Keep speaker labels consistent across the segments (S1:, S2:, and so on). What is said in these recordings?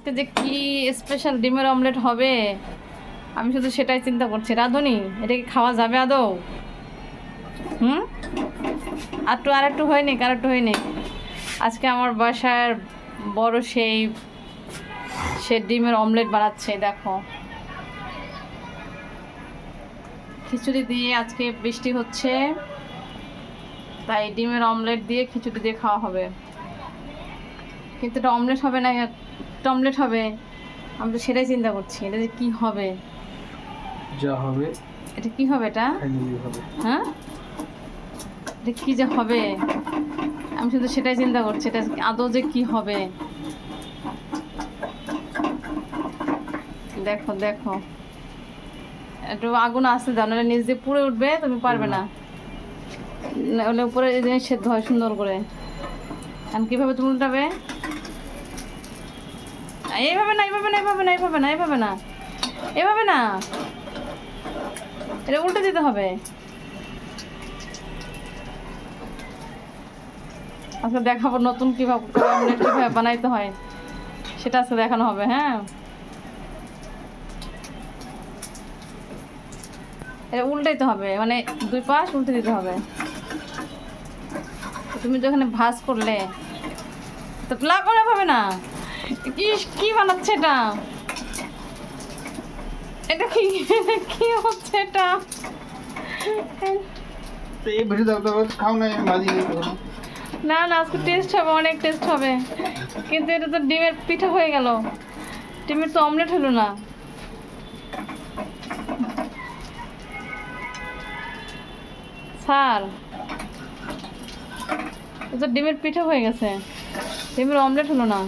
S1: আজকে যে কি স্পেশাল ডিমের অমলেট হবে আমি শুধু সেটাই চিন্তা করছি। রাঁধুনি, এটা কি খাওয়া যাবে আদৌ? আর একটু হয়নি, আর একটু হয়নি। আজকে আমার বাসার বড় সে ডিমের অমলেট বানাচ্ছে। দেখো, খিচুড়ি দিয়ে আজকে বৃষ্টি হচ্ছে, তাই ডিমের অমলেট দিয়ে খিচুড়ি দিয়ে খাওয়া হবে। কিন্তু এটা অমলেট হবে না, এটা অমলেট হবে, আমি তো সেটাই চিন্তা করছি। এটা যে কি হবে,
S2: যা হবে
S1: এটা কি হবে, এটা
S2: হবে।
S1: হ্যাঁ, এটা কি যে হবে আমি শুধু সেটাই চিন্তা করছি। এটা আদৌ যে কি হবে। দেখো দেখো, একটু আগুন আসতে দাও, নাহলে নিচ দিয়ে পুড়ে উঠবে, তুমি পারবে না। নাহলে উপরে এই জিনিস সেদ্ধ হয় সুন্দর করে। এখন কীভাবে তুমি উল্টাবে? এইভাবে না, এইভাবে না, এইভাবে না, এইভাবে না, এইভাবে না, এভাবে না, এটা উল্টে দিতে হবে। আজকে দেখাবো নতুন কীভাবে কীভাবে বানাইতে হয়, সেটা আজকে দেখানো হবে। হ্যাঁ, এটা উল্টাইতে হবে, মানে দুই পাশ উল্টে দিতে হবে। তুমি যখন ভাঁজ করলে তো লাগানো হবে না। কি কি বানাচ্ছে এটা? এটা কি কি হচ্ছে এটা?
S2: এই বেশি দাও তো, খাও না, আমি ভাজি
S1: না না, আজকে টেস্ট হবে, অনেক টেস্ট হবে। কিন্তু এটা তো ডিমের পিঠা হয়ে গেল, ডিমের তো অমলেট হলো না। স্যার, এটা তো ডিমের পিঠা হয়ে গেছে, ডিমের অমলেট হলো না।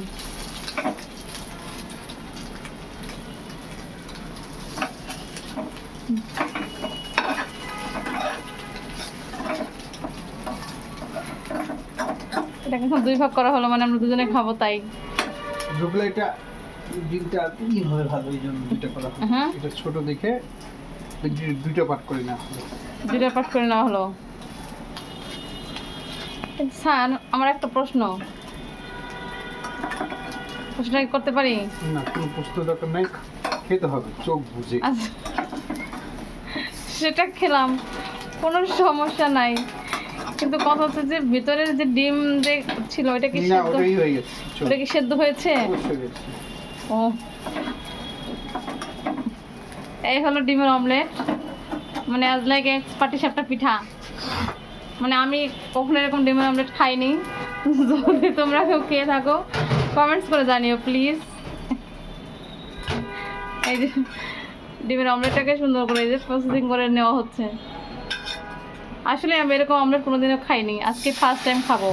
S1: এটাকে এখন দুই ভাগ করা হলো, মানে আমরা দুজনে খাবো তাই।
S2: ঢুকলে এটা ডিমটা ই হবে ভালো, এই জন্য দুইটা করা হয়।
S1: হ্যাঁ,
S2: এটা ছোট দেখে দুইটা পার্ট করে না হলো।
S1: দুইটা পাঠ করে নেওয়া হলো। স্যার, আমার একটা প্রশ্ন করতে পারি?
S2: না, কোনো প্রশ্ন দরকার নাই, খেতে হবে চোখ বুঝে।
S1: আচ্ছা, সেটা খেলাম, কোনো সমস্যা নাই। কিন্তু কথা হচ্ছে যে ভিতরের যে ডিম যে ছিল ওটা কি
S2: না,
S1: সেদ্ধ?
S2: ওটাই হয়ে গেছে।
S1: ওটা কি সেদ্ধ হয়েছে?
S2: অবশ্যই হয়েছে।
S1: ও, এই হলো ডিমের অমলেট, মানে আজ লাইক পাটিসাপটা পিঠা। মানে আমি কখনো এরকম ডিমের অমলেট খাইনি। যদি তোমরা কেউ খেয়ে থাকো কমেন্টস করে জানিও প্লিজ। এই যে ডিমের অমলেটটাকে সুন্দর করে এই যে প্রসেসিং করে নেওয়া হচ্ছে। আসলে আমি এরকম অমলেট কোনোদিনও খাইনি, আজকে ফার্স্ট টাইম খাবো।